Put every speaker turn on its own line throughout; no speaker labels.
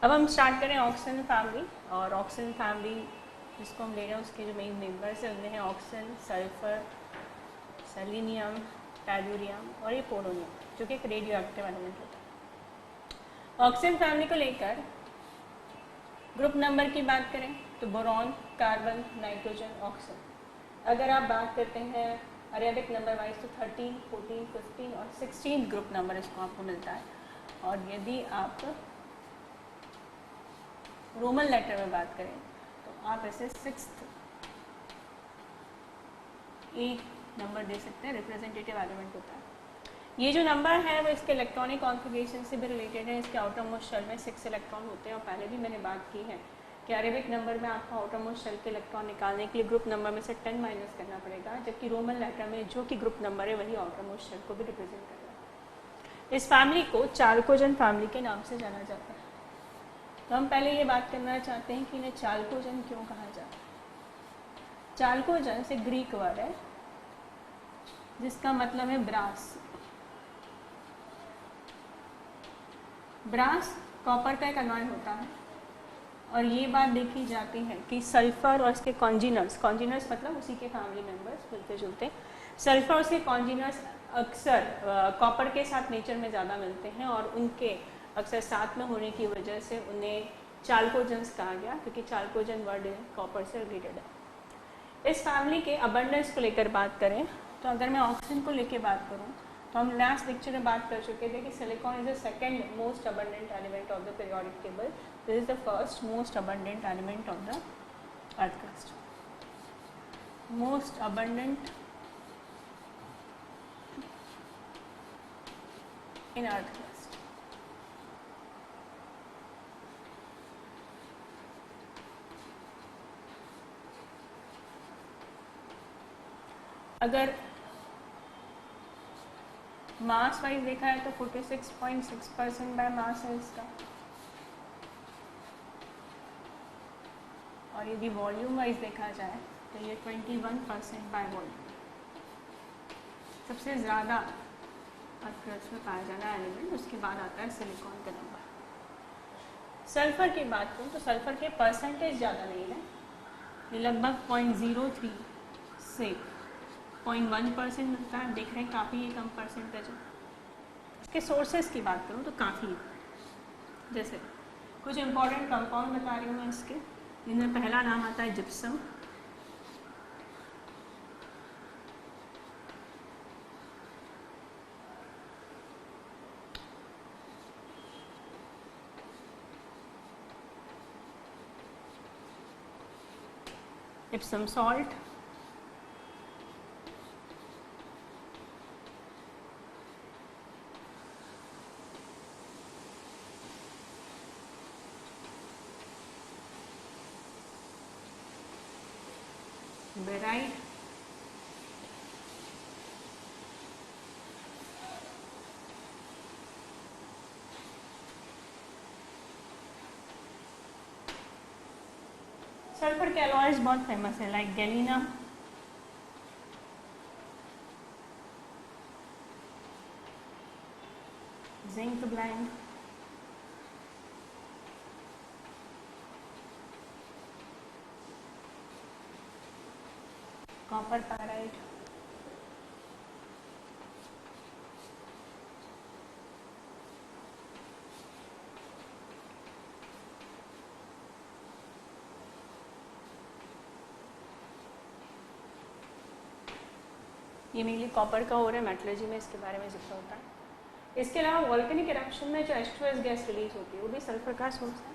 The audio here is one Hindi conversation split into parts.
अब हम स्टार्ट करें ऑक्सिन फैमिली। और ऑक्सिन फैमिली जिसको हम ले रहे हैं उसके जो मेन मेंबर्स हैं उनमें है ऑक्सिन, सल्फर, सेलेनियम, टेलुरियम और ये पोलोनियम जो कि एक रेडियो एक्टिव एलिमेंट होता है। ऑक्सिन फैमिली को लेकर ग्रुप नंबर की बात करें तो बोरॉन, कार्बन, नाइट्रोजन, ऑक्सीजन। अगर आप बात करते हैं अरेबिक नंबर वाइज तो 13, 14, 15 और 16 ग्रुप नंबर इसको आपको मिलता है। और यदि आप रोमन लेटर में बात करें तो आप ऐसे 6th एक नंबर दे सकते हैं, रिप्रेजेंटेटिव एलिमेंट होता है। ये जो नंबर है वो इसके इलेक्ट्रॉनिक कॉन्फ़िगरेशन से भी रिलेटेड है। इसके आउटर मोस्ट शेल में 6 इलेक्ट्रॉन होते हैं और पहले भी मैंने बात की है कि अरेबिक नंबर में आपको आउटर मोस्ट शेल के इलेक्ट्रॉन निकालने के लिए ग्रुप नंबर में से 10 माइनस करना पड़ेगा, जबकि रोमन लेटर में जो कि ग्रुप नंबर है वही आउटर मोस्ट शेल को भी रिप्रेजेंट कर रहा है। इस फैमिली को चाल्कोजन फैमिली के नाम से जाना जाता है। तो हम पहले ये बात करना चाहते हैं कि इन्हें चाल्कोजन क्यों कहा जाता है। चाल्कोजन से ग्रीक वर्ड है जिसका मतलब है ब्रास। ब्रास कॉपर का एक अलॉय होता है और ये बात देखी जाती है कि सल्फर और इसके कॉन्जिनर्स मतलब उसी के फैमिली मेंबर्स मिलते जुलते, सल्फर और उसके कॉन्जिनर्स अक्सर कॉपर के साथ नेचर में ज़्यादा मिलते हैं और उनके अक्सर साथ में होने की वजह से उन्हें चाल्कोजन्स कहा गया, क्योंकि चाल्कोजन वर्ड कॉपर से रिलेटेड है। इस फैमिली के अबंडेंस को लेकर बात करें तो अगर मैं ऑक्सीजन को लेकर बात करूं तो हम लास्ट लेक्चर में बात कर चुके थे कि silicon is the second most abundant element of the periodic table, this is the first most abundant element of the earth crust. Most abundant in earth crust. अगर मास वाइज देखा है तो 46.6% बाय मास है इसका, और यदि वॉल्यूम वाइज देखा जाए तो ये 21% बाय वॉल्यूम। सबसे ज़्यादा अर्थ क्रस्ट में पाया जाना एलिमेंट, उसके बाद आता है सिलिकॉन का नंबर। सल्फर की बात करूँ तो सल्फर के परसेंटेज ज़्यादा नहीं है, ये लगभग 0.03 से 0.1% मिलता है। देख रहे हैं काफ़ी कम परसेंटेज है। इसके सोर्सेज की बात करूँ तो काफ़ी, जैसे कुछ इंपॉर्टेंट कंपाउंड बता रही हूँ मैं इसके, जिनमें पहला नाम आता है gypsum, gypsum salt, barite, sulphur के अलॉयज बहुत फेमस है like galena, zinc blende, copper pyrite, ये मेनली कॉपर का हो रहा है, मेटलर्जी में इसके बारे में जिक्र होता है। इसके अलावा वॉल्केनिक इरप्शन में जो H2S गैस रिलीज होती है वो भी सल्फर का सोर्स है।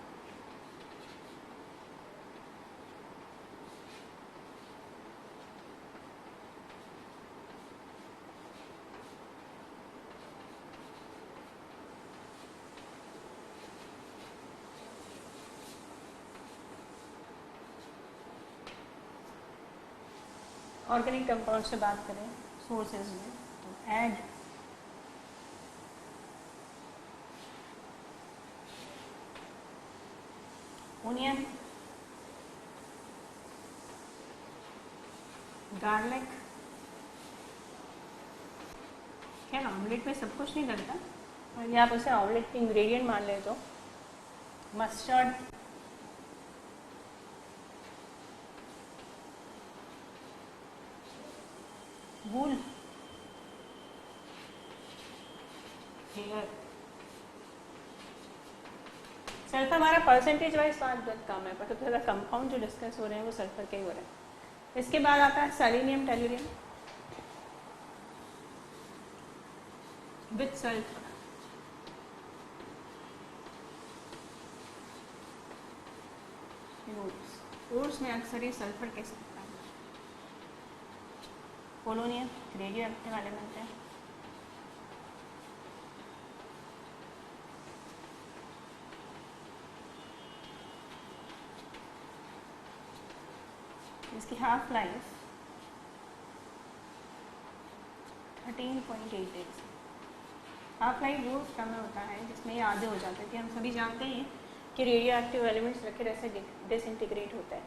ऑर्गेनिक कंपाउंड से बात करें सोर्सेज में तो एग, ओनियन, गार्लिक। खैर ऑमलेट में सब कुछ नहीं डलता, और ये आप उसे ऑमलेट के इंग्रेडिएंट मान ले तो मस्टर्ड, वूल, हेयर। सल्फर हमारा परसेंटेज वाइज बात बहुत कम है, पर सबसे ज़्यादा कंपाउंड जो डिस्कस हो रहे हैं वो सल्फर के ही हो रहे हैं। इसके बाद आता है selenium, tellurium with sulphur. Ores में अक्सर ये सल्फर के साथ आता है। पोलोनियम रेडियो एक्टिव एलिमेंट है। इसकी half life 13.8 days. Half life वो समय होता है जिसमें ये आधे हो जाते हैं, कि हम सभी जानते हैं कि रेडियो एक्टिव एलिमेंट्स रखे ऐसे डिसइंटीग्रेट होता है,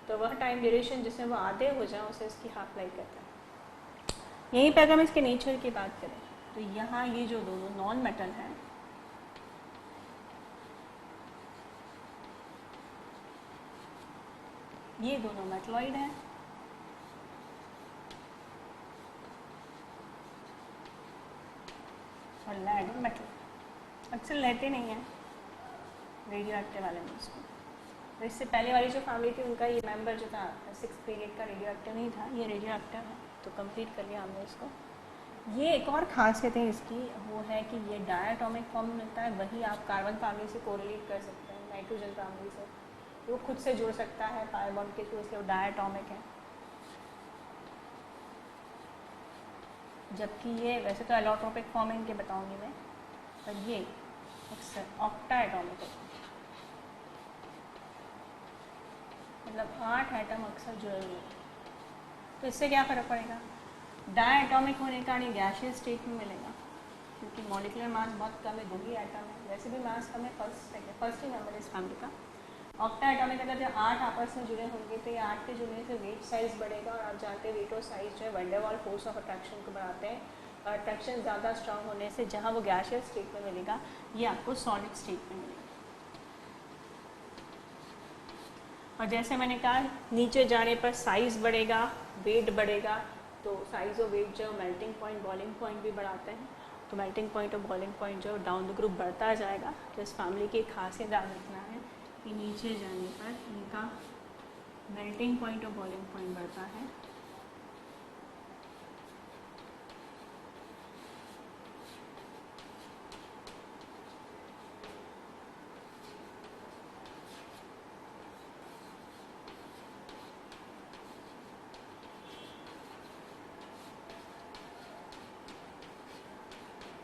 तो वह टाइम ड्यूरेशन जिसमें वो आधे हो जाए उसे इसकी हाफ लाइफ कहता है। यहीं पर अगर हम इसके नेचर की बात करें तो यहाँ ये जो दोनों नॉन मेटल हैं, ये दोनों मेटलॉइड हैं, और लेड और मेटल अक्सर लेते नहीं हैं रेडियो एक्टिव एलिमेंट्स को। तो इससे पहले वाली जो फैमिली थी उनका ये मेंबर जो था 6th पीरियड का रेडियो एक्टिव नहीं था, ये रेडियो एक्टिव है, तो कंप्लीट कर लिया हमने इसको। ये एक और खासियत है इसकी, वो है कि ये डायटोमिक फॉर्म में मिलता है, वही आप कार्बन फैमिली से कोरिलेट कर सकते हैं, नाइट्रोजन फैमिली से, वो खुद से जुड़ सकता है पाई बॉन्ड के थ्रू, इसलिए वो डायटोमिक है। जबकि ये वैसे तो एलोट्रोपिक फॉर्म है इनके बताऊंगी मैं, पर ये अक्सर ऑक्टा एटॉमिक है, मतलब 8 एटम अक्सर जुड़े हुए हैं। तो इससे क्या फ़र्क पड़ेगा, डायटोमिक होने का नहीं गैसियस स्टेट में मिलेगा, क्योंकि मॉलिक्यूलर मास बहुत कम है, 2 ही एटम है, वैसे भी मास कम है, फर्स्ट ही नंबर इस फैमिली का। ऑक्टा एटॉमिक अगर जब 8 आपस में जुड़े होंगे तो ये 8 के जुड़ने से वेट साइज बढ़ेगा, और आप जानते हैं वेट और साइज जो है van der Waal force of attraction को बढ़ाते हैं, और अट्रैक्शन ज़्यादा स्ट्रांग होने से जहाँ वो गैसियस स्टेट में मिलेगा ये आपको सॉलिड स्टेट में मिलेगा। और जैसे मैंने कहा नीचे जाने पर साइज़ बढ़ेगा, वेट बढ़ेगा, तो साइज़ और वेट जो मेल्टिंग पॉइंट बॉइलिंग पॉइंट भी बढ़ाते हैं, तो मेल्टिंग पॉइंट और बॉइलिंग पॉइंट जो डाउन द ग्रुप बढ़ता जाएगा। तो इस फैमिली की एक खासियत याद रखना है कि नीचे जाने पर इनका मेल्टिंग पॉइंट और बॉइलिंग पॉइंट बढ़ता है,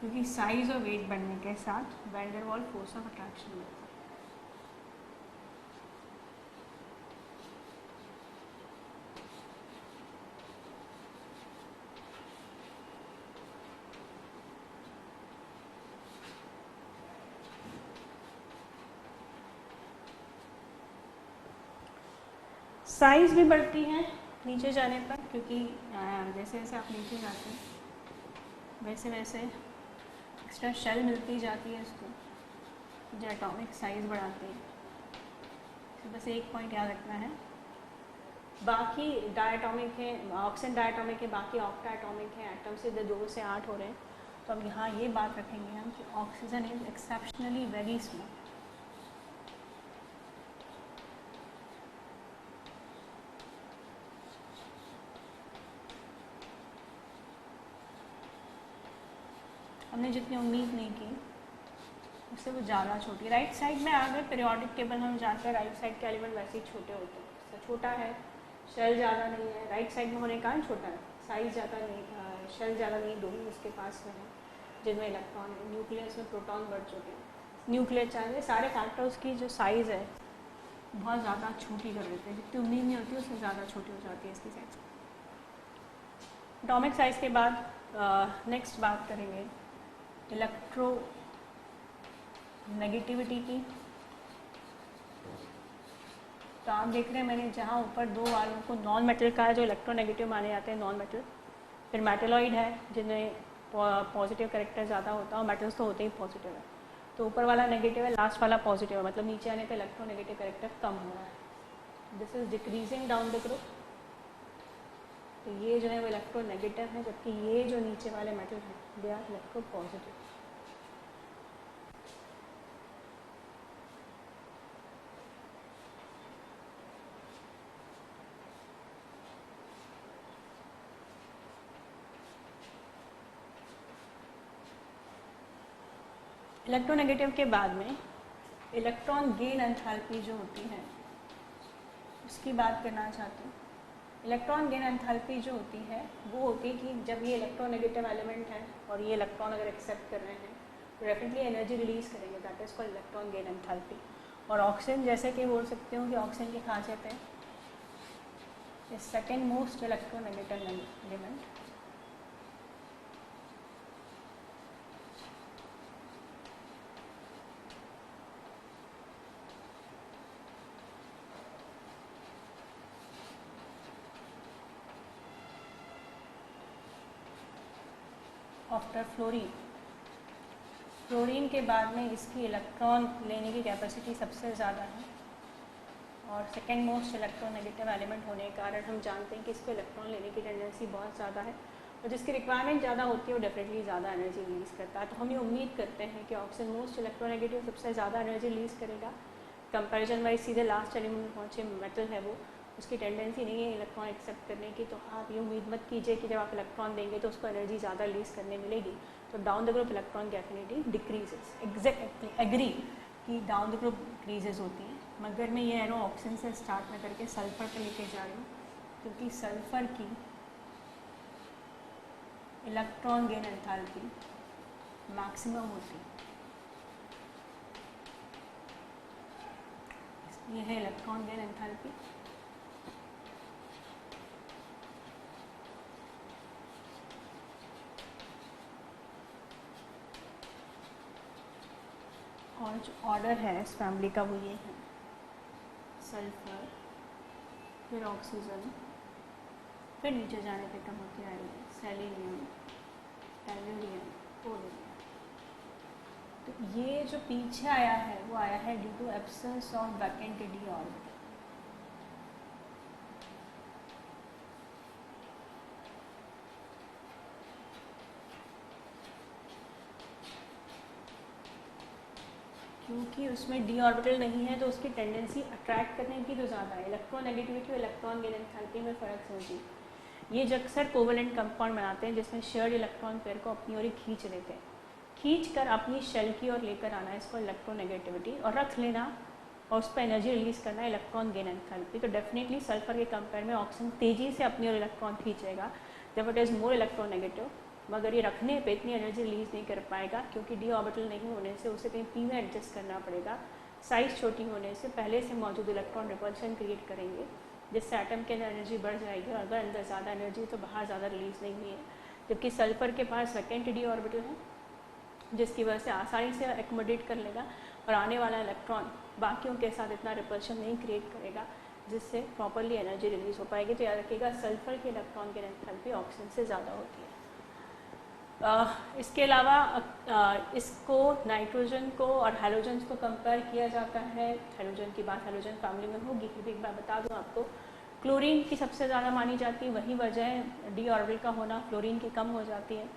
क्योंकि साइज और वेट बढ़ने के साथ van der Waal force of attraction बढ़ता है। साइज़ भी बढ़ती है नीचे जाने पर, क्योंकि जैसे जैसे आप नीचे जाते हैं वैसे वैसे एक्स्ट्रा शेल मिलती जाती है इसको, जो एटॉमिक साइज़ बढ़ाती है। तो बस एक पॉइंट याद रखना है, बाकी डायटोमिक है, ऑक्सीजन डायटोमिक है, बाकी ऑक्टा एटॉमिक है, एटम से 2 से 8 हो रहे हैं। तो अब यहाँ ये बात रखेंगे हम कि oxygen is exceptionally very small. हमने जितनी उम्मीद नहीं की उससे वो ज़्यादा छोटी। राइट साइड में अगर पीरियोडिक टेबल हम जानते हैं राइट साइड के एलिमेंट वैसे ही छोटे होते हैं, तो छोटा है, शेल ज़्यादा नहीं है, राइट साइड में होने का छोटा है, साइज़ ज़्यादा नहीं, शेल ज़्यादा नहीं, 2 ही उसके पास में है जिनमें इलेक्ट्रॉन है, न्यूक्लियस में प्रोटॉन बढ़ चुके हैं, न्यूक्लियर चार्ज, सारे फैक्टर्स की जो साइज़ है बहुत ज़्यादा छोटी कर देते हैं, जितनी उम्मीद नहीं होती उससे ज़्यादा छोटी हो जाती है इसकी साइज़। एटॉमिक साइज़ के बाद नेक्स्ट बात करेंगे इलेक्ट्रो नेगेटिविटी की। तो आप देख रहे हैं मैंने जहाँ ऊपर 2 वालों को नॉन मेटल का है जो इलेक्ट्रोनेगेटिव माने जाते हैं, नॉन मेटल, फिर मेटलॉइड है जिनमें पॉजिटिव कैरेक्टर ज़्यादा होता है, और मेटल्स तो होते ही पॉजिटिव है। तो ऊपर वाला नेगेटिव है, लास्ट वाला पॉजिटिव है, मतलब नीचे आने पे इलेक्ट्रोनेगेटिव कैरेक्टर कम हो रहा है। This is decreasing down the group. तो ये जो है वो इलेक्ट्रोनेगेटिव है, जबकि ये जो नीचे वाले मेटल हैं they are electropositive. Electronegative के बाद में इलेक्ट्रॉन गेन एंथैल्पी जो होती है उसकी बात करना चाहती हूँ। इलेक्ट्रॉन गेन एंथैल्पी जो होती है वो होती है कि जब ये इलेक्ट्रोनेगेटिव एलिमेंट है और ये इलेक्ट्रॉन अगर एक्सेप्ट कर रहे हैं तो डेफिनेटली एनर्जी रिलीज करेंगे, that is called electron gain enthalpy. और ऑक्सीजन जैसे कि बोल सकते हो कि ऑक्सीजन की खासियत है is second most electronegative element. After fluorine, fluorine के बाद में इसकी इलेक्ट्रॉन लेने की कैपेसिटी सबसे ज़्यादा है और सेकेंड मोस्ट इलेक्ट्रोनेगेटिव एलिमेंट होने के कारण हम जानते हैं कि इसको इलेक्ट्रॉन लेने की टेंडेंसी बहुत ज़्यादा है और जिसकी रिक्वायरमेंट ज़्यादा होती है वो डेफिनेटली ज़्यादा एनर्जी रिलीज़ करता है। तो हम ये उम्मीद करते हैं कि ऑक्सीजन मोस्ट इलेक्ट्रोनेगेटिव सबसे ज़्यादा एनर्जी रिलीज़ करेगा। कंपैरिजन वाइज सीधे लास्ट एलिमेंट में पहुँचे मेटल है वो, उसकी टेंडेंसी नहीं है इलेक्ट्रॉन एक्सेप्ट करने की। तो आप ये उम्मीद मत कीजिए कि जब आप इलेक्ट्रॉन देंगे तो उसको एनर्जी ज़्यादा रिलीज़ करने मिलेगी। तो down the group electron definitely decreases. Exactly agree कि डाउन द ग्रुप डिक्रीजेस होती हैं, मगर मैं ये एरो ऑक्सीजन से स्टार्ट में करके सल्फर पर लेके जा रही हूँ क्योंकि सल्फर की इलेक्ट्रॉन गेन एंथैल्पी मैक्सिमम होती है। ये है इलेक्ट्रॉन गेन एंथैल्पी। और जो ऑर्डर है इस फैमिली का वो ये है, सल्फर, फिर ऑक्सीजन, फिर नीचे जाने पे कम होती है सेलेनियम, टेल्यूरियम, पोलोनियम। तो ये जो पीछे आया है वो आया है due to absence of vacant d orbital. क्योंकि उसमें डी ऑर्बिटल नहीं है तो उसकी टेंडेंसी अट्रैक्ट करने की तो ज़्यादा है। इलेक्ट्रोनेगेटिविटी और इलेक्ट्रॉन गेन एंथैल्पी में फ़र्क समझिए। ये जो अक्सर कोवेलेंट कंपाउंड बनाते हैं जिसमें शेयर्ड इलेक्ट्रॉन पेयर को अपनी ओर ही खींच लेते हैं, खींच कर अपनी शेल की ओर लेकर आना है इसको इलेक्ट्रोनेगेटिविटी, और रख लेना और उस पर एनर्जी रिलीज़ करना है इलेक्ट्रॉन गेन एंथैल्पी। तो डेफिनेटली सल्फर के कंपेयर में ऑक्सीजन तेज़ी से अपनी ओर इलेक्ट्रॉन खींचेगा जब इट इज़ मोर इलेक्ट्रोनेगेटिव, मगर ये रखने पे इतनी एनर्जी रिलीज़ नहीं कर पाएगा क्योंकि डी ऑर्बिटल नहीं होने से उसे कहीं पी में एडजस्ट करना पड़ेगा। साइज़ छोटी होने से पहले से मौजूद इलेक्ट्रॉन रिपल्शन क्रिएट करेंगे जिससे एटम के अंदर एनर्जी बढ़ जाएगी और अगर अंदर ज़्यादा एनर्जी तो बाहर ज़्यादा रिलीज़ नहीं हुई है। जबकि सल्फर के पास वैकेंट डी ऑर्बिटल है जिसकी वजह से आसानी से एकोमोडेट कर लेगा और आने वाला इलेक्ट्रॉन बाकियों के साथ इतना रिपल्शन नहीं क्रिएट करेगा जिससे प्रॉपरली एनर्जी रिलीज़ हो पाएगी। तो याद रखिएगा सल्फर के इलेक्ट्रॉन की एंथैल्पी ऑक्सीजन से ज़्यादा होती है। इसके अलावा इसको नाइट्रोजन को और हैलोजन को कंपेयर किया जाता है। हैलोजन की बात हैलोजन फैमिली में होगी, फिर भी एक बार बता दूं आपको, क्लोरीन की सबसे ज़्यादा मानी जाती है, वही वजह है डी ऑर्बिटल का होना, फ्लोरीन की कम हो जाती है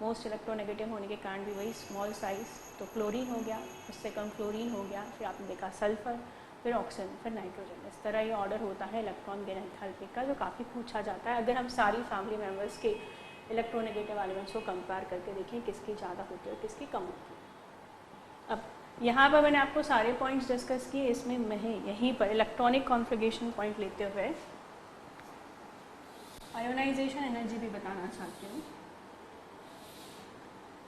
मोस्ट इलेक्ट्रोनेगेटिव होने के कारण भी वही स्मॉल साइज़। तो क्लोरीन हो गया, उससे कम फ्लोरीन हो गया, फिर आपने देखा सल्फर, फिर ऑक्सीजन, फिर नाइट्रोजन। इस तरह ये ऑर्डर होता है इलेक्ट्रॉन गेन एंथैल्पी का, जो काफ़ी पूछा जाता है अगर हम सारी फैमिली मेम्बर्स के इलेक्ट्रोनेगेटिव एलिमेंट्स को कंपेयर करके देखें किसकी ज़्यादा होती है और किसकी कम होती है। अब यहाँ पर मैंने आपको सारे पॉइंट्स डिस्कस किए, इसमें मैं यहीं पर इलेक्ट्रॉनिक कॉन्फ़िगरेशन पॉइंट लेते हुए आयोनाइजेशन एनर्जी भी बताना चाहती हूँ।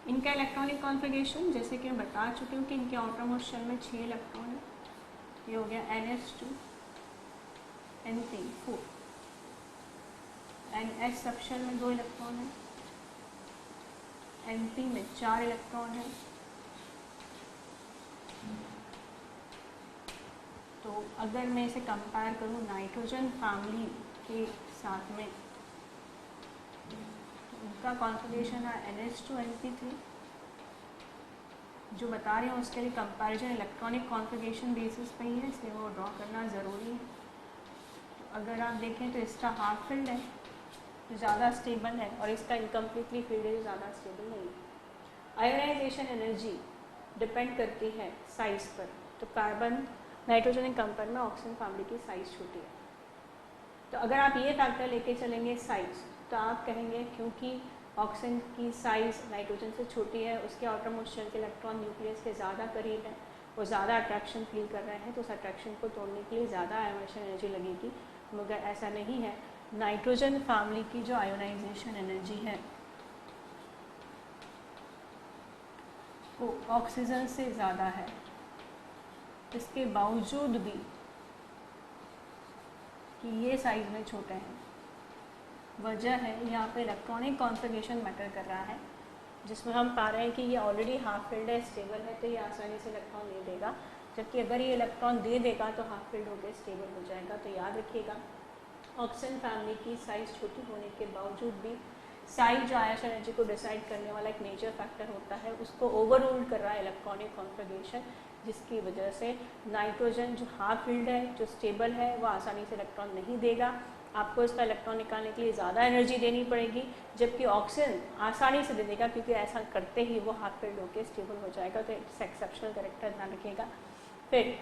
इनका इलेक्ट्रॉनिक कॉन्फ़िगरेशन जैसे कि मैं बता चुकी हूँ कि इनके आउटरमोस्ट शेल में 6 इलेक्ट्रॉन है। ये हो गया NH2 N3 4, NH सब शेल में 2 इलेक्ट्रॉन है, N3 में 4 इलेक्ट्रॉन है। तो अगर मैं इसे कंपेयर करूँ नाइट्रोजन फैमिली के साथ में तो उनका कॉन्फ़िगरेशन है NH2 Np3, जो बता रहे हैं उसके लिए कंपैरिजन इलेक्ट्रॉनिक कॉन्फ़िगरेशन बेसिस पे ही है, इसलिए वो ड्रॉ करना ज़रूरी है। तो अगर आप देखें तो इसका हाफ फील्ड है जो ज़्यादा स्टेबल है और इसका इनकम्प्लीटली फील्ड है जो ज़्यादा स्टेबल नहीं है। आयोनाइजेशन एनर्जी डिपेंड करती है साइज़ पर। तो कार्बन, नाइट्रोजन के कंपेयर में ऑक्सीजन फैमिली की साइज़ छोटी है। तो अगर आप ये फैक्टर लेके चलेंगे साइज़, तो आप कहेंगे क्योंकि ऑक्सीजन की साइज़ नाइट्रोजन से छोटी है, उसके आउटर मोस्ट शेल के इलेक्ट्रॉन न्यूक्लियस के ज़्यादा करीब है, वो ज़्यादा अट्रैक्शन फील कर रहे हैं, तो उस अट्रैक्शन को तोड़ने के लिए ज़्यादा आयोनाइजेशन एनर्जी लगेगी। मगर ऐसा नहीं है। नाइट्रोजन फैमिली की जो आयोनाइजेशन एनर्जी है वो ऑक्सीजन से ज़्यादा है। इसके बावजूद भी कि ये साइज़ में छोटे हैं, वजह है यहाँ पे इलेक्ट्रॉनिक कॉन्फ़िगरेशन मैटर कर रहा है, जिसमें हम पा रहे हैं कि ये ऑलरेडी हाफ फील्ड है, स्टेबल है, तो ये आसानी से इलेक्ट्रॉन दे देगा। जबकि अगर ये इलेक्ट्रॉन दे देगा तो हाफ फील्ड होकर स्टेबल हो जाएगा। तो याद रखिएगा, ऑक्सीजन फैमिली की साइज़ छोटी होने के बावजूद भी साइज जो आयोनाइजेशन एनर्जी को डिसाइड करने वाला एक मेजर फैक्टर होता है, उसको ओवररूल कर रहा है इलेक्ट्रॉनिक कॉन्फ़िगरेशन, जिसकी वजह से नाइट्रोजन जो हाफ फील्ड है, जो स्टेबल है, वो आसानी से इलेक्ट्रॉन नहीं देगा। आपको इसका इलेक्ट्रॉन निकालने के लिए ज़्यादा एनर्जी देनी पड़ेगी, जबकि ऑक्सीजन आसानी से दे देगा क्योंकि ऐसा करते ही वो हाफ फील्ड होकर स्टेबल हो जाएगा। तो इट्स एक्सेप्शनल कैरेक्टर, ध्यान रखिएगा। फिर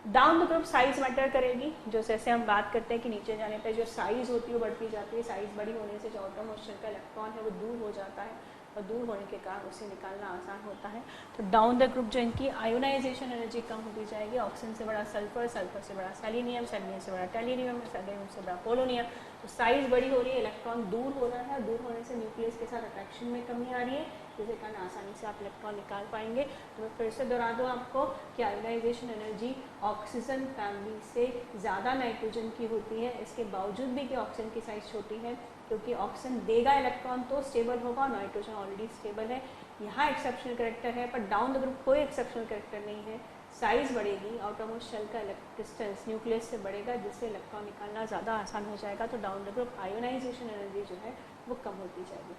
down the group size matter करेगी। जो जैसे हम बात करते हैं कि नीचे जाने पर जो साइज़ होती है वो बढ़ती जाती है। साइज़ बड़ी होने से जो आउटर मोस्ट शेल का इलेक्ट्रॉन है वो दूर हो जाता है और दूर होने के कारण उसे निकालना आसान होता है। तो डाउन द ग्रुप जो इनकी आयोनाइजेशन एनर्जी कम होती जाएगी। ऑक्सीजन से बड़ा सल्फर, सल्फर से बड़ा सेलेनियम, सेलेनियम से बड़ा टेल्यूरियम, सेलेनियम से बड़ा पोलोनियम। तो साइज़ बड़ी हो रही है, इलेक्ट्रॉन दूर हो रहा है, दूर होने से न्यूक्लियस के साथ अट्रैक्शन में कमी आ रही है, जिसके कारण आसानी से आप इलेक्ट्रॉन निकाल पाएंगे। तो मैं फिर से दोहरा दूँ आपको कि आयोनाइजेशन एनर्जी ऑक्सीजन फैमिली से ज़्यादा नाइट्रोजन की होती है, इसके बावजूद भी कि ऑक्सीजन की साइज़ छोटी है, क्योंकि ऑक्सीजन देगा इलेक्ट्रॉन तो स्टेबल होगा, नाइट्रोजन ऑलरेडी स्टेबल है। यहाँ एक्सेप्शनल कैरेक्टर है, पर डाउन द ग्रुप कोई एक्सेप्शनल कैरेक्टर नहीं है। साइज़ बढ़ेगी, आउटर मोस्ट शेल का डिस्टेंस न्यूक्लियस से बढ़ेगा, जिससे इलेक्ट्रॉन निकालना ज़्यादा आसान हो जाएगा। तो down the group ionization energy जो है वो कम होती जाएगी।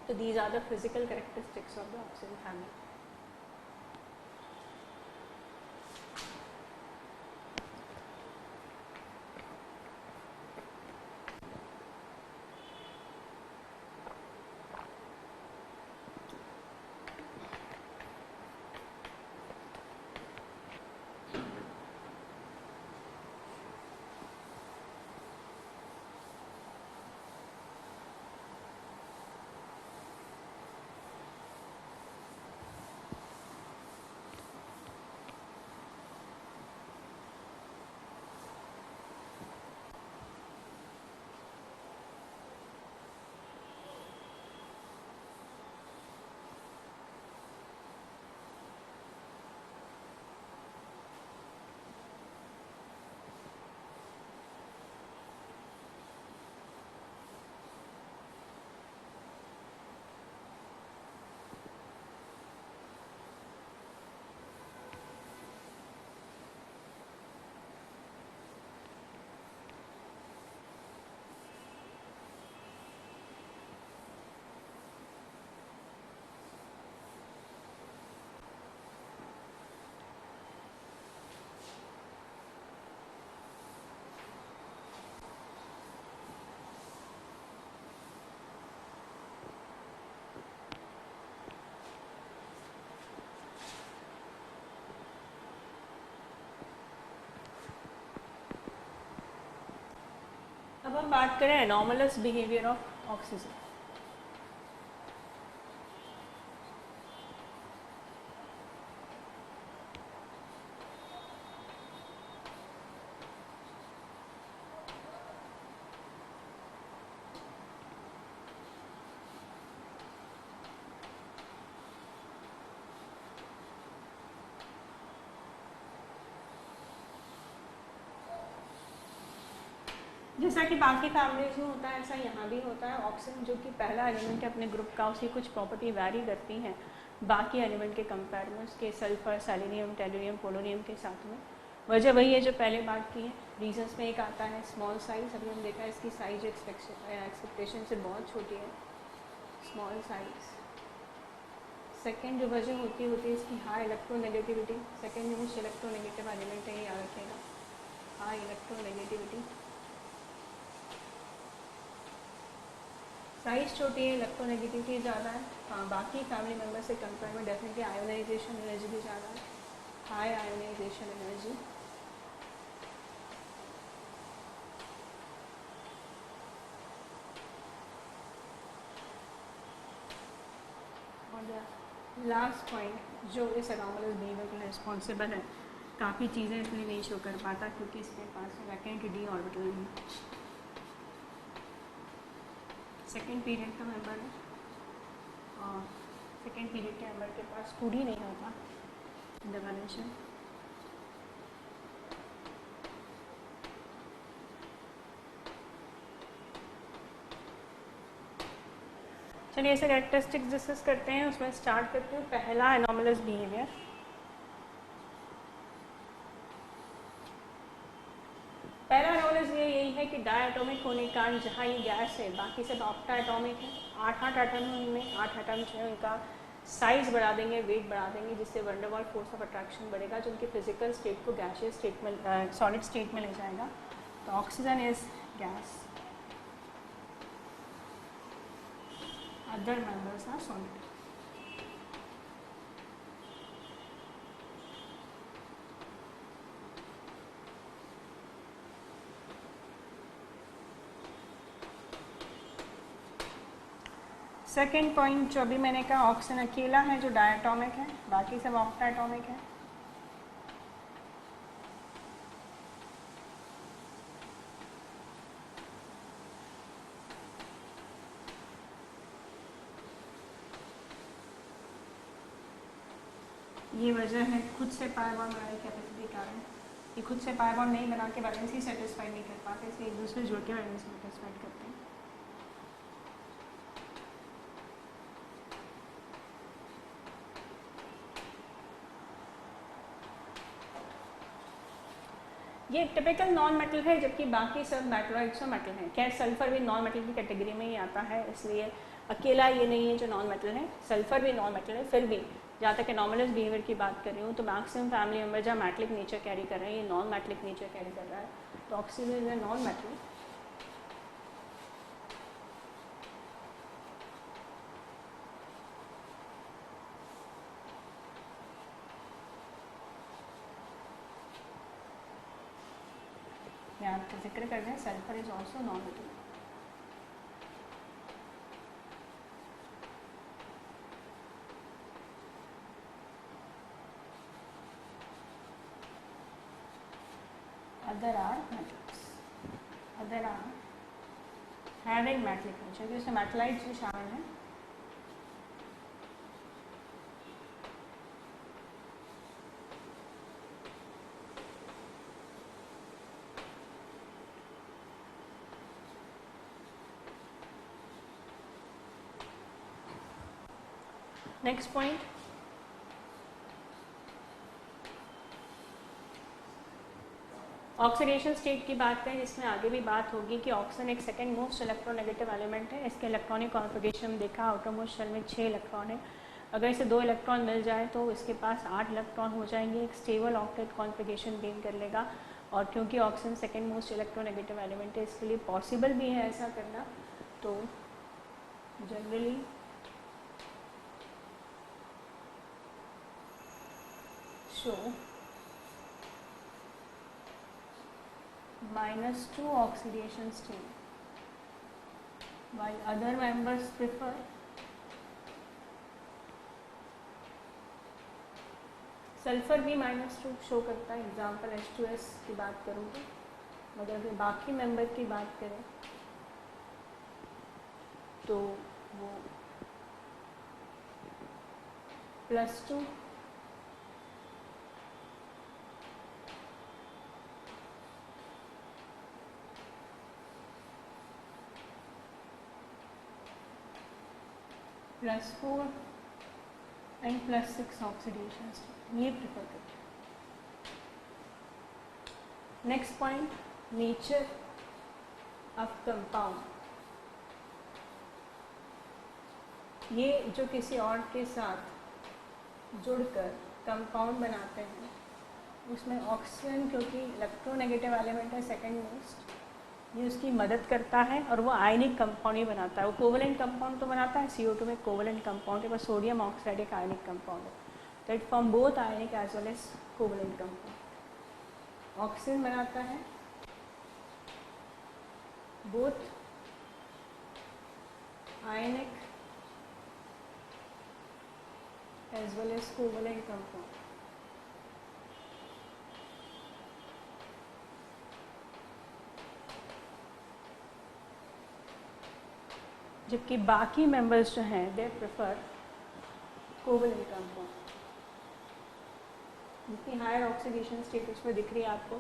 तो these are the physical characteristics of the oxygen family. अब हम बात करें एनॉमलस बिहेवियर ऑफ ऑक्सीजन। जैसा कि बाकी फैमिलीज में होता है ऐसा यहाँ भी होता है। ऑक्सीजन जो कि पहला एलिमेंट है अपने ग्रुप का, उसकी कुछ प्रॉपर्टी वैरी करती हैं बाकी एलिमेंट के कंपेयर में, उसके सल्फर, सेलेनियम, टेल्यूरियम, पोलोनियम के साथ में। वजह वही है जो पहले बात की है। रीजंस में एक आता है स्मॉल साइज। अभी हम देखा है इसकी साइज एक्सपेक्टेशन से बहुत छोटी है। स्मॉल साइज, सेकेंड जो वजह होती है इसकी high electronegativity. Second most electronegative element है, ये याद रखेगा, हाई इलेक्ट्रोनेगेटिविटी। साइज छोटी है, इलेक्ट्रोनेगेटिविटी ज़्यादा है। हाँ, बाकी फैमिली मेम्बर से कंपेयर में डेफिनेटली आयोनाइजेशन एनर्जी भी ज़्यादा है, हाई आयोनाइजेशन एनर्जी। और लास्ट पॉइंट जो इस अनॉमलस बिहेवियर के लिए रिस्पॉन्सिबल है, काफ़ी चीज़ें इसलिए नहीं शो कर पाता क्योंकि इसके पास वैकेंट डी ऑर्बिटल नहीं। सेकेंड पीरियड का मेंबर है और सेकेंड पीरियड के मेंबर के पास 2D नहीं होता डायमेंशन। चलिए ऐसे कैरेक्टरिस्टिक्स डिस्कस करते हैं। उसमें स्टार्ट करते हैं पहला एनॉमलस बिहेवियर। पहला एनॉमलस यही है कि डायटोमिक होने के कारण जहाँ ये गैस है बाकी सब ऑक्टा एटॉमिक है, 8 एटम है उनमें, 8 एटम जो है उनका साइज बढ़ा देंगे, वेट बढ़ा देंगे, जिससे van der Waals force of attraction बढ़ेगा जो उनके फिजिकल स्टेट को गैसियस स्टेट में सॉलिड स्टेट में ले जाएगा। तो oxygen is gas, other members are solid. Second point जो अभी मैंने कहा, ऑक्सीजन अकेला है जो डायटोमिक है, बाकी सब ऑक्टा एटॉमिक है। ये वजह है खुद से पाई बॉन्ड बनाने की कैपेसिटी के कारण। ये खुद से पाई बॉन्ड नहीं बना के वैलेंसी सेटिस्फाई नहीं कर पाते, इसलिए एक दूसरे जुड़ के वैलेंसी सेटिस्फाई करते हैं। ये टिपिकल नॉन मेटल है जबकि बाकी सब मेटलॉइड्स मेटल हैं। खैर सल्फर भी नॉन मेटल की कैटेगरी में ही आता है, इसलिए अकेला ये नहीं है जो नॉन मेटल है, सल्फर भी नॉन मेटल है। फिर भी जहाँ तक एनॉमलस बिहेवियर की बात कर रही हूँ तो मैक्सिमम फैमिली मेम्बर जहाँ मैटलिक नेचर कैरी कर रहे हैं, ये नॉन मैटलिक नेचर कैरी कर रहा है। तो ऑक्सीजन इज नॉन मेटल। मैं आपको जिक्र कर रहे हैं sulphur is also non metal. Other are metals, other are having metallic nature, क्योंकि उसमें मेटलाइट्स भी शामिल हैं। नेक्स्ट पॉइंट, ऑक्सीडेशन स्टेट की बात करें जिसमें आगे भी बात होगी कि ऑक्सीजन एक सेकेंड मोस्ट इलेक्ट्रोनेगेटिव एलिमेंट है। इसके इलेक्ट्रॉनिक कॉन्फ़िगरेशन देखा, आउटर मोस्ट शेल में 6 इलेक्ट्रॉन है। अगर इसे 2 इलेक्ट्रॉन मिल जाए तो इसके पास 8 इलेक्ट्रॉन हो जाएंगे, एक स्टेबल ऑक्टेट कॉन्फ़िगरेशन गेन कर लेगा। और क्योंकि oxygen second most electronegative element है, इसके लिए पॉसिबल भी है ऐसा करना। तो generally show -2 oxidation state, while other members prefer sulphur भी -2 शो करता है। एग्जाम्पल H2S की बात करूँ तो, मगर अगर बाकी मेंबर की बात करें तो वो +2 +4 एंड +6 ऑक्सीडेशन ये प्रिफर करते हैं। Next point, nature of compound. ये जो किसी और के साथ जुड़कर कंपाउंड बनाते हैं, उसमें ऑक्सीजन क्योंकि इलेक्ट्रोनेगेटिव एलिमेंट है सेकेंड मोस्ट, ये उसकी मदद करता है और वो आयनिक कंपाउंड ही बनाता है। वो कोवलेंट कंपाउंड तो बनाता है, CO2 में कोवलेंट कंपाउंड है, पर सोडियम ऑक्साइड एक आयनिक कंपाउंड है, तो it form both ionic as well as covalent compound. Oxygen बनाता है both ionic as well as covalent compound. जबकि बाकी मेंबर्स जो हैं दे प्रेफर कोवलेंट कंपाउंड। जितनी हायर ऑक्सीडेशन स्टेट उसमें दिख रही है आपको,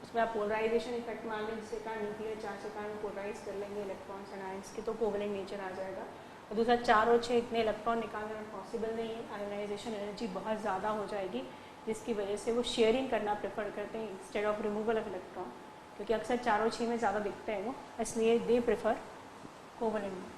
उसमें आप पोलराइजेशन इफेक्ट मान लें, जिससे कारण न्यूक्लियर चार्ज के कारण पोलराइज कर लेंगे इलेक्ट्रॉन्स एंड आयंस की, तो कोवलेंट नेचर आ जाएगा। और दूसरा 4 और 6 इतने इलेक्ट्रॉन निकालना पॉसिबल नहीं है, आयोनाइजेशन एनर्जी बहुत ज़्यादा हो जाएगी, जिसकी वजह से वो शेयरिंग करना प्रेफर करते हैं instead of removal of electron, क्योंकि अक्सर 4 और 6 में ज़्यादा दिखते हैं वो, इसलिए दे प्रेफर कोवलेंट।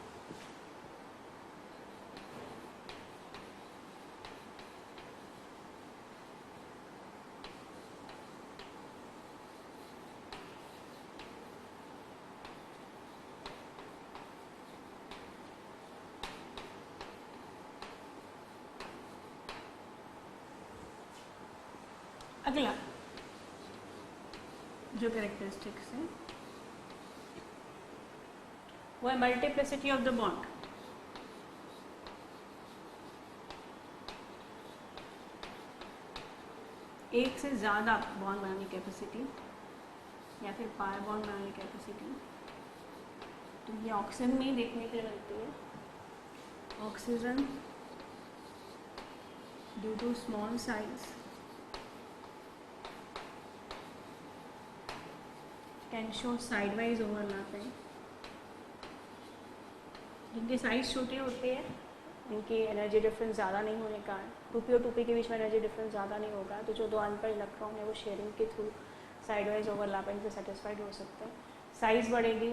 अगला जो कैरेक्टरिस्टिक्स है वो है मल्टीप्लिसिटी ऑफ द बॉन्ड। एक से ज़्यादा बॉन्ड बनाने की कैपेसिटी या फिर पाई बॉन्ड बनाने की कैपेसिटी, तो ये ऑक्सीजन में ही देखने के लिए मिलती है। Oxygen due to small size can show sideways overlapping. जिनके साइज छोटे होते हैं इनकी एनर्जी डिफरेंस ज़्यादा नहीं होने का, 2p और 2p के बीच में एनर्जी डिफरेंस ज़्यादा नहीं होगा, तो जो दो अनपेयर्ड इलेक्ट्रॉन है वो शेयरिंग के थ्रू साइडवाइज ओवरलैपिंग से सेटिस्फाइड हो सकते हैं। साइज़ बढ़ेगी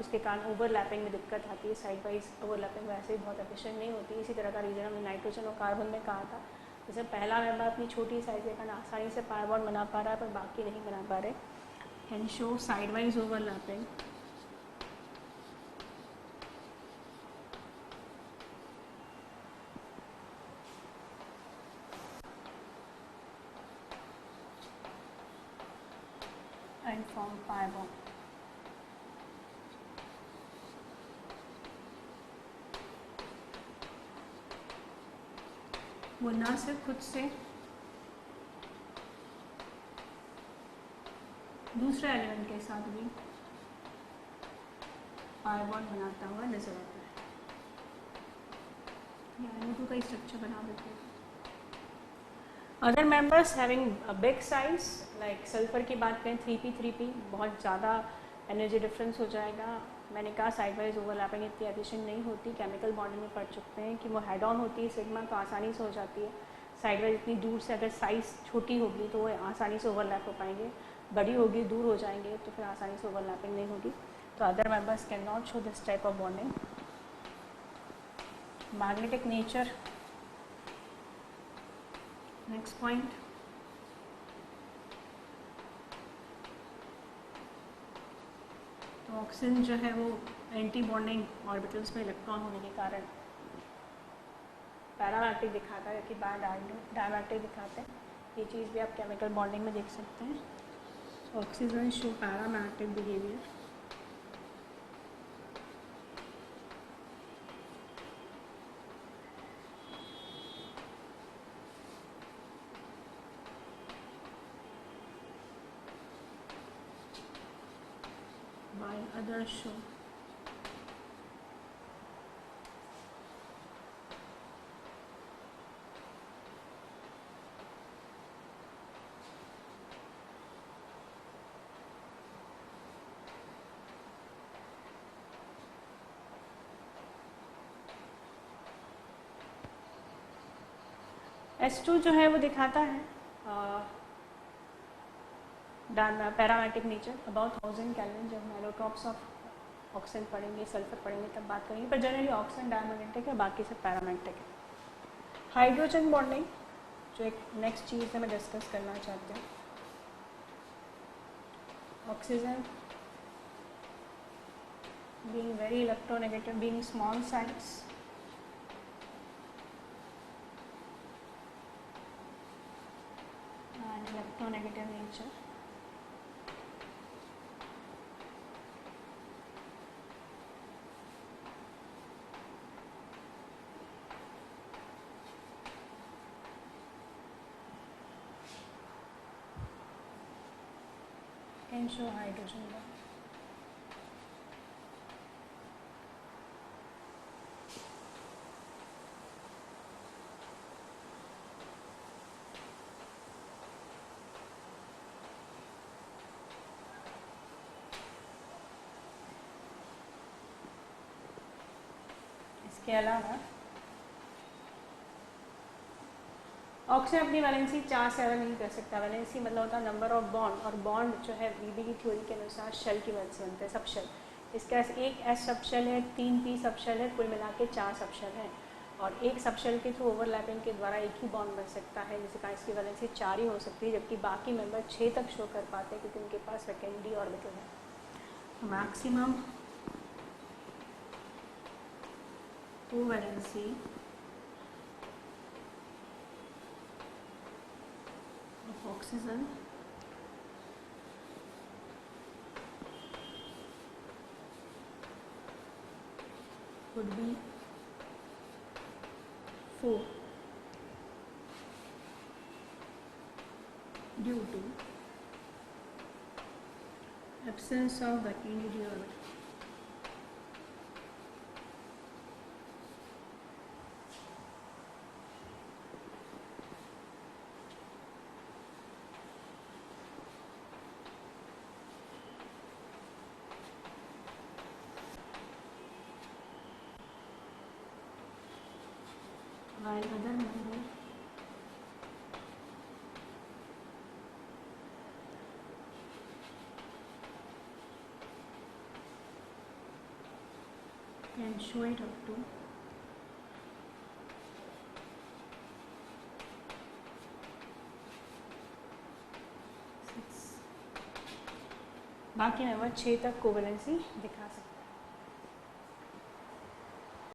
उसके कारण ओवरलैपिंग में दिक्कत आती है, साइडवाइज ओवरलैपिंग वैसे ही बहुत एफिशिएंट नहीं होती। इसी तरह का रीजन हमने नाइट्रोजन और कार्बन में कहा था, जैसे पहला मेंबर अपनी छोटी साइज के कारण आसानी से पाई बॉन्ड बना पा रहा है पर बाकी नहीं बना पा रहे। Can show sideways overlapping and form pi bond. वो ना सिर्फ खुद से दूसरे एलिमेंट के साथ भी पाई बॉन्ड बनाता हुआ नजर आता है। NO2 का स्ट्रक्चर बना देते हैं। Other members having a big size like sulphur की बात करें 3p बहुत ज़्यादा एनर्जी डिफरेंस हो जाएगा। मैंने कहा साइड वाइज ओवरलैपिंग इतनी एफिशिएंट नहीं होती, केमिकल बॉन्डिंग में पढ़ चुके हैं कि वो हेड ऑन होती है सिग्मा तो आसानी से हो जाती है। साइड वाइज इतनी दूर से अगर साइज़ छोटी होगी तो वो आसानी से ओवरलैप हो पाएंगे, बड़ी होगी दूर हो जाएंगे तो फिर आसानी से ओवरलैपिंग नहीं होगी। तो other members can not show this type of bonding. Magnetic nature, next point, तो ऑक्सीजन जो है वो एंटी बॉन्डिंग ऑर्बिटल्स में इलेक्ट्रॉन होने के कारण पैरामैग्नेटिक दिखाता है, कि डायमैग्नेटिक दिखाते हैं। ये चीज़ भी आप केमिकल बॉन्डिंग में देख सकते हैं। Oxygen show paramagnetic behaviour. By others show S2 जो है वो दिखाता है पैरामैग्नेटिक नेचर अबाउट 1000 केल्विन। जब नैनोटॉप्स ऑफ ऑक्सीजन पढ़ेंगे, सल्फर पढ़ेंगे तब बात करेंगे, पर जनरली ऑक्सीजन डायमैग्नेटिक है, बाकी सब पैरामैग्नेटिक है। हाइड्रोजन बॉन्डिंग जो एक नेक्स्ट चीज़ है मैं डिस्कस करना चाहती हूँ. Oxygen being very electronegative, being small size, and electronegative nature. Can show hydrogen bond. इसके अलावा ऑक्सीजन अपनी वैलेंसी 4 से ज़्यादा नहीं कर सकता. वैलेंसी मतलब होता है नंबर ऑफ बॉन्ड, और बॉन्ड जो है वीबी की थ्योरी के अनुसार शेल की मदद से बनते हैं, सब शेल. इसके पास एक एस सब शेल है, 3 पी सब शेल है, कुल मिला के 4 सब शेल है. और एक सब शेल के थ्रू ओवरलैपिंग के द्वारा एक ही बॉन्ड बन सकता है, जिससे कहा इसकी वैलेंसी 4 ही हो सकती है, जबकि बाकी मेंबर 6 तक शो कर पाते हैं क्योंकि उनके पास सेकेंडरी ऑर्बिटल है. Maximum covalency of oxygen would be 4 due to absence of secondary orbital. While other member can show it up to 6. बाकी मेंबर 6 तक कोवैलेंसी दिखा सकते हैं.